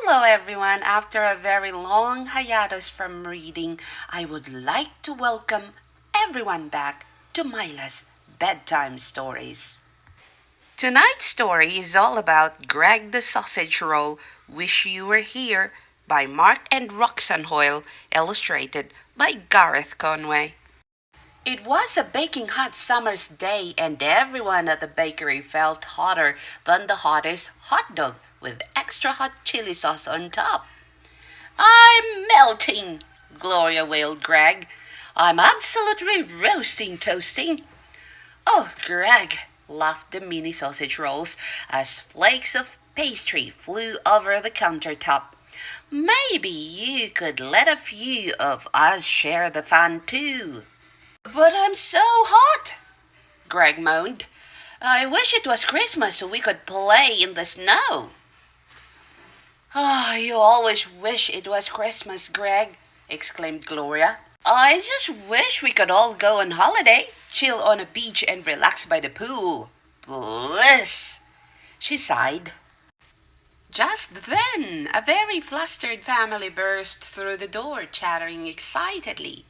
Hello, everyone. After a very long hiatus from reading, I would like to welcome everyone back to MAYLA'S Bedtime Stories. Tonight's story is all about Greg the Sausage Roll, Wish You Were Here by Mark and Roxanne Hoyle, illustrated by Gareth Conway. It was a baking hot summer's day, and everyone at the bakery felt hotter than the hottest hot dog with extra hot chili sauce on top. I'm melting, Gloria wailed Greg. I'm absolutely roasting toasting. Oh, Greg, laughed the mini sausage rolls as flakes of pastry flew over the countertop. Maybe you could let a few of us share the fun too. But I'm so hot, Greg moaned. I wish it was Christmas so we could play in the snow. Ah, you always wish it was Christmas, Greg, exclaimed Gloria. I just wish we could all go on holiday, chill on a beach and relax by the pool. Bliss, she sighed. Just then, a very flustered family burst through the door, chattering excitedly.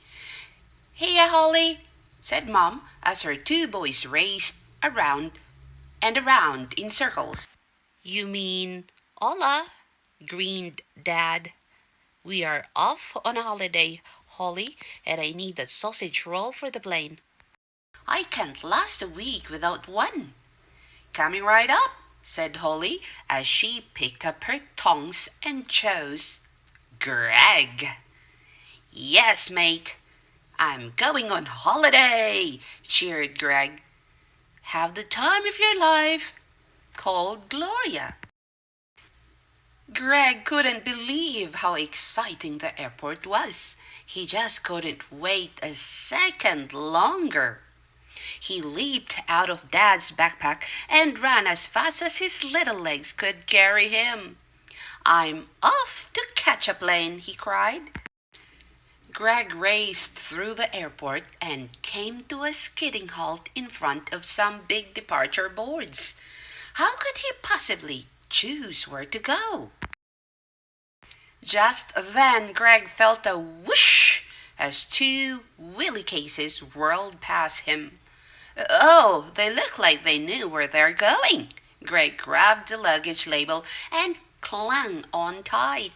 Hey, Holly, said Mom as her two boys raced around and around in circles. You mean Hola, grinned Dad. We are off on a holiday, Holly, and I need a sausage roll for the plane. I can't last a week without one. Coming right up, said Holly as she picked up her tongs and chose Greg. Yes, mate. I'm going on holiday, cheered Greg. Have the time of your life, called Gloria. Greg couldn't believe how exciting the airport was. He just couldn't wait a second longer. He leaped out of Dad's backpack and ran as fast as his little legs could carry him. I'm off to catch a plane, he cried. Greg raced through the airport and came to a skidding halt in front of some big departure boards. How could he possibly choose where to go? Just then, Greg felt a whoosh as two wheelie cases whirled past him. Oh, they look like they knew where they're going. Greg grabbed the luggage label and clung on tight.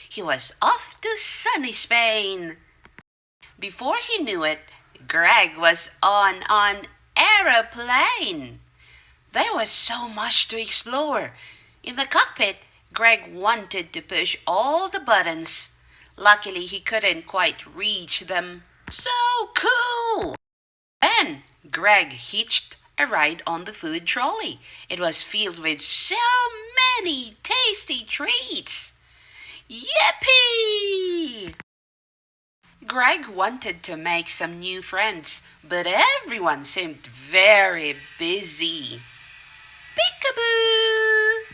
He was off to sunny Spain. Before he knew it, Greg was on an aeroplane. There was so much to explore. In the cockpit, Greg wanted to push all the buttons. Luckily, he couldn't quite reach them. So cool! Then, Greg hitched a ride on the food trolley. It was filled with so many tasty treats. Yippee! Greg wanted to make some new friends, but everyone seemed very busy. Peekaboo!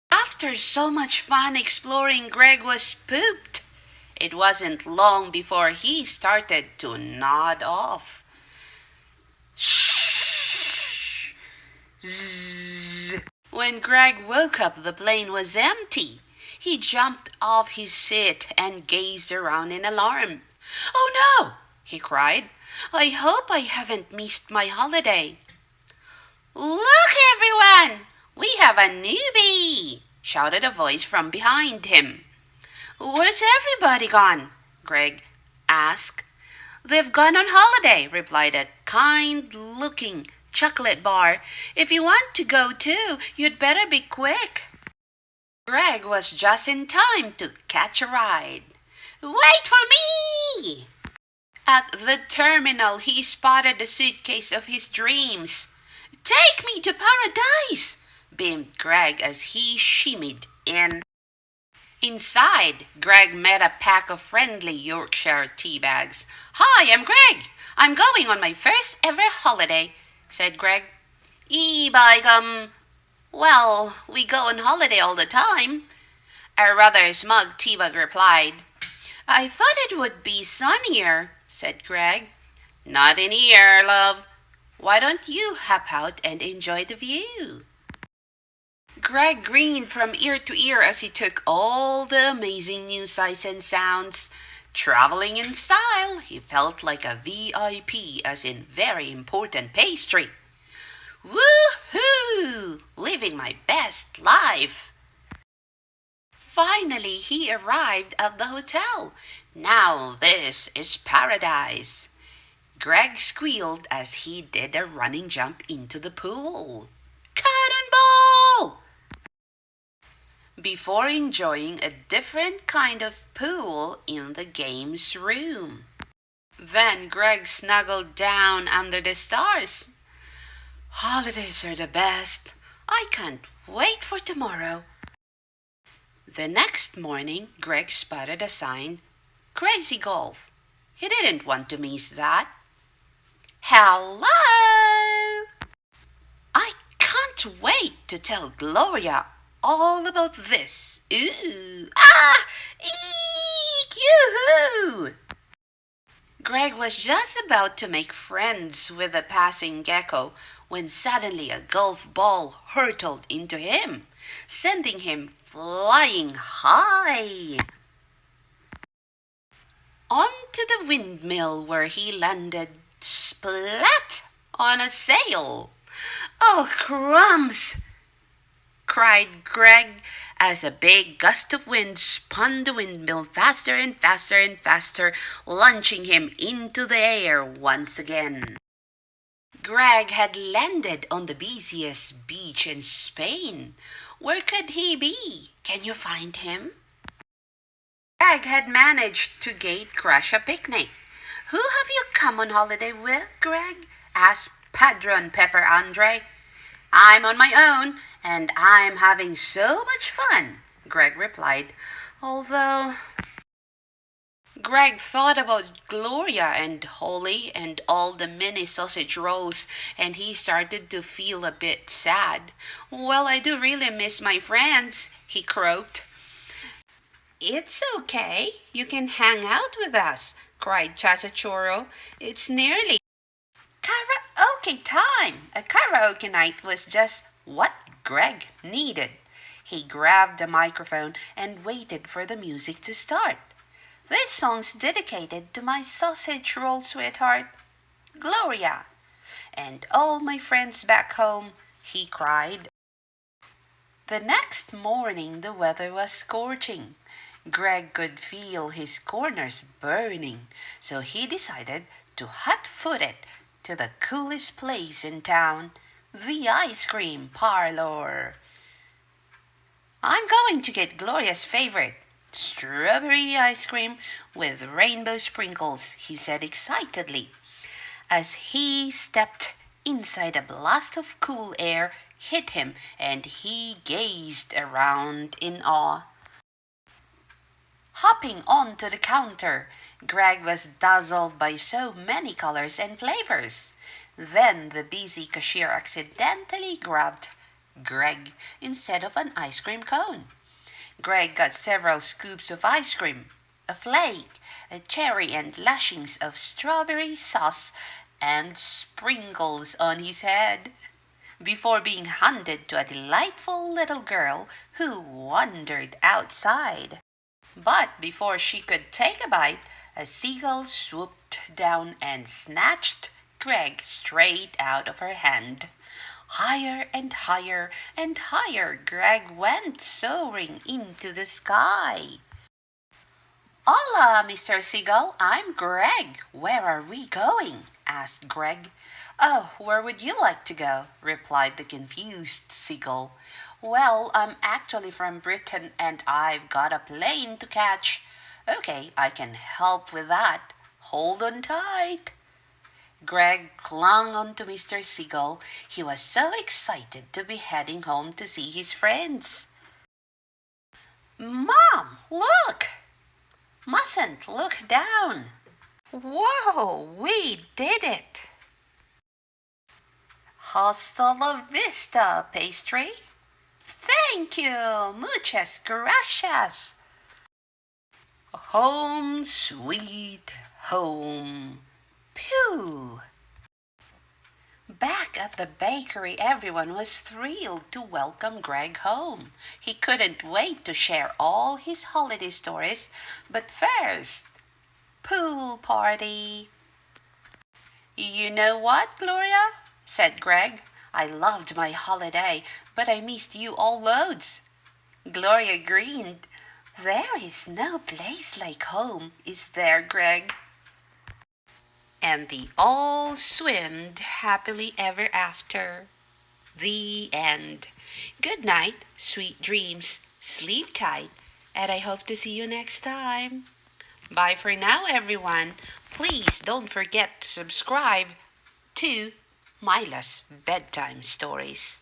After so much fun exploring, Greg was spooked. It wasn't long before he started to nod off. Shh! Zzz! When Greg woke up, the plane was empty. He jumped off his seat and gazed around in alarm. Oh no! He cried. I hope I haven't missed my holiday. Look, everyone! We have a newbie! Shouted a voice from behind him. Where's everybody gone? Greg asked. They've gone on holiday, replied a kind-looking chocolate bar. If you want to go too, you'd better be quick. Greg was just in time to catch a ride. Wait for me! At the terminal, he spotted the suitcase of his dreams. Take me to paradise! Beamed Greg as he shimmied in. Inside, Greg met a pack of friendly Yorkshire tea bags. Hi, I'm Greg. I'm going on my first ever holiday, said Greg. By gum. Well, we go on holiday all the time. A rather smug tea bag replied. I thought it would be sunnier, said Greg. Not in here, love. Why don't you hop out and enjoy the view? Greg grinned from ear to ear as he took all the amazing new sights and sounds. Traveling in style, he felt like a VIP, as in very important pastry. Woohoo! Living my best life! Finally, he arrived at the hotel. Now this is paradise. Greg squealed as he did a running jump into the pool. Cannonball! Before enjoying a different kind of pool in the games room. Then Greg snuggled down under the stars. Holidays are the best. I can't wait for tomorrow. The next morning, Greg spotted a sign, Crazy Golf. He didn't want to miss that. Hello! I can't wait to tell Gloria all about this. Ooh! Ah! Eek! Yoo-hoo! Greg was just about to make friends with a passing gecko when suddenly a golf ball hurtled into him, sending him flying high onto the windmill where he landed splat on a sail. Oh, crumbs! Cried Greg as a big gust of wind spun the windmill faster and faster and faster, launching him into the air once again. Greg had landed on the busiest beach in Spain. Where could he be? Can you find him? Greg had managed to gate crash a picnic. Who have you come on holiday with, Greg? Asked Padron Pepper Andre. I'm on my own, and I'm having so much fun, Greg replied, although Greg thought about Gloria and Holly and all the mini sausage rolls, and he started to feel a bit sad. Well, I do really miss my friends, he croaked. It's okay. You can hang out with us, cried Chachachoro. It's nearly karaoke time. A karaoke night was just what Greg needed. He grabbed the microphone and waited for the music to start. This song's dedicated to my sausage roll sweetheart, Gloria, and all my friends back home, he cried. The next morning the weather was scorching. Greg could feel his corners burning, so he decided to hot-foot it to the coolest place in town, the ice cream parlor. I'm going to get Gloria's favorite, strawberry ice cream with rainbow sprinkles, he said excitedly. As he stepped inside, a blast of cool air hit him and he gazed around in awe. Hopping onto the counter, Greg was dazzled by so many colors and flavors. Then the busy cashier accidentally grabbed Greg instead of an ice cream cone. Greg got several scoops of ice cream, a flake, a cherry, and lashings of strawberry sauce and sprinkles on his head, before being handed to a delightful little girl who wandered outside. But before she could take a bite, a seagull swooped down and snatched Greg straight out of her hand. Higher and higher and higher Greg went, soaring into the sky. Hola, Mr. Seagull, I'm Greg. Where are we going? Asked Greg. Oh, where would you like to go? Replied the confused seagull. Well, I'm actually from Britain and I've got a plane to catch. Okay, I can help with that. Hold on tight. Greg clung on to Mr. Seagull. He was so excited to be heading home to see his friends. Mom, look! Mustn't look down. Whoa, we did it! Hasta la vista, pastry. Thank you, muchas gracias. Home sweet home. Phew! Back at the bakery, everyone was thrilled to welcome Greg home. He couldn't wait to share all his holiday stories. But first, pool party. You know what, Gloria? Said Greg. I loved my holiday, but I missed you all loads. Gloria grinned. There is no place like home, is there, Greg? And they all swimmed happily ever after. The end. Good night, sweet dreams. Sleep tight, and I hope to see you next time. Bye for now, everyone. Please don't forget to subscribe to MAYLA'S Bedtime Stories.